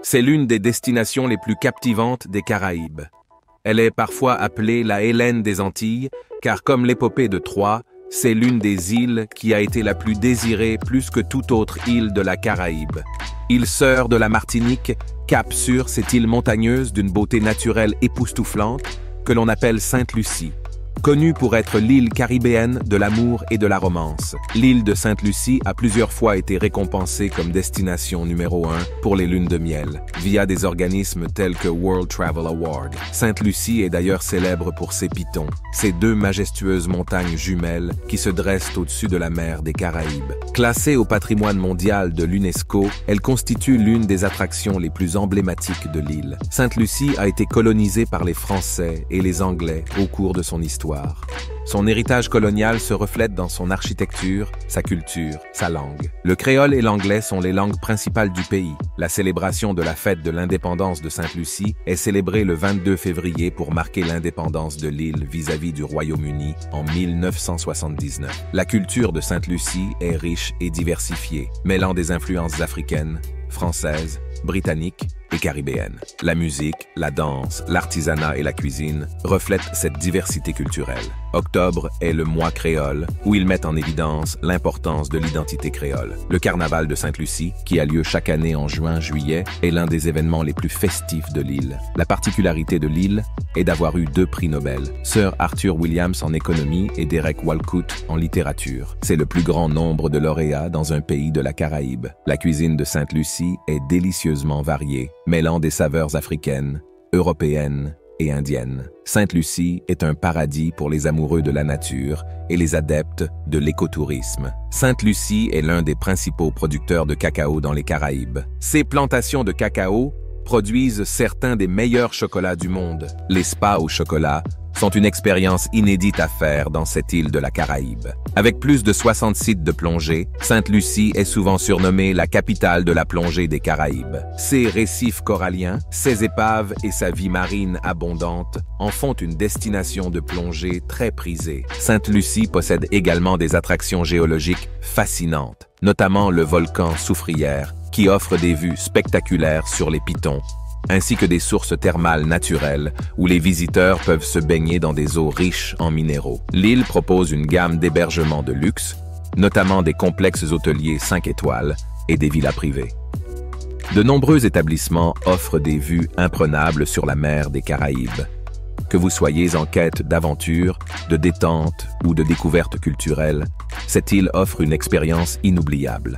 C'est l'une des destinations les plus captivantes des Caraïbes. Elle est parfois appelée la Hélène des Antilles, car comme l'épopée de Troie, c'est l'une des îles qui a été la plus désirée plus que toute autre île de la Caraïbe. Île sœur de la Martinique, cap sur cette île montagneuse d'une beauté naturelle époustouflante que l'on appelle Sainte-Lucie. Connue pour être l'île caribéenne de l'amour et de la romance, l'île de Sainte-Lucie a plusieurs fois été récompensée comme destination numéro 1 pour les lunes de miel, via des organismes tels que World Travel Award. Sainte-Lucie est d'ailleurs célèbre pour ses pitons, ces deux majestueuses montagnes jumelles qui se dressent au-dessus de la mer des Caraïbes. Classée au patrimoine mondial de l'UNESCO, elle constitue l'une des attractions les plus emblématiques de l'île. Sainte-Lucie a été colonisée par les Français et les Anglais au cours de son histoire. Son héritage colonial se reflète dans son architecture, sa culture, sa langue. Le créole et l'anglais sont les langues principales du pays. La célébration de la fête de l'indépendance de Sainte-Lucie est célébrée le 22 février pour marquer l'indépendance de l'île vis-à-vis du Royaume-Uni en 1979. La culture de Sainte-Lucie est riche et diversifiée, mêlant des influences africaines, françaises, britanniques et caribéennes. La musique, la danse, l'artisanat et la cuisine reflètent cette diversité culturelle. Octobre est le mois créole, où ils mettent en évidence l'importance de l'identité créole. Le carnaval de Sainte-Lucie, qui a lieu chaque année en juin-juillet, est l'un des événements les plus festifs de l'île. La particularité de l'île est d'avoir eu 2 prix Nobel, Sir Arthur Williams en économie et Derek Walcott en littérature. C'est le plus grand nombre de lauréats dans un pays de la Caraïbe. La cuisine de Sainte-Lucie est délicieusement variée, mêlant des saveurs africaines, européennes et indiennes. Sainte-Lucie est un paradis pour les amoureux de la nature et les adeptes de l'écotourisme. Sainte-Lucie est l'un des principaux producteurs de cacao dans les Caraïbes. Ces plantations de cacao produisent certains des meilleurs chocolats du monde. Les spas au chocolat sont une expérience inédite à faire dans cette île de la Caraïbe. Avec plus de 60 sites de plongée, Sainte-Lucie est souvent surnommée la capitale de la plongée des Caraïbes. Ses récifs coralliens, ses épaves et sa vie marine abondante en font une destination de plongée très prisée. Sainte-Lucie possède également des attractions géologiques fascinantes, notamment le volcan Soufrière, qui offre des vues spectaculaires sur les pitons, ainsi que des sources thermales naturelles où les visiteurs peuvent se baigner dans des eaux riches en minéraux. L'île propose une gamme d'hébergements de luxe, notamment des complexes hôteliers 5 étoiles et des villas privées. De nombreux établissements offrent des vues imprenables sur la mer des Caraïbes. Que vous soyez en quête d'aventure, de détente ou de découverte culturelle, cette île offre une expérience inoubliable.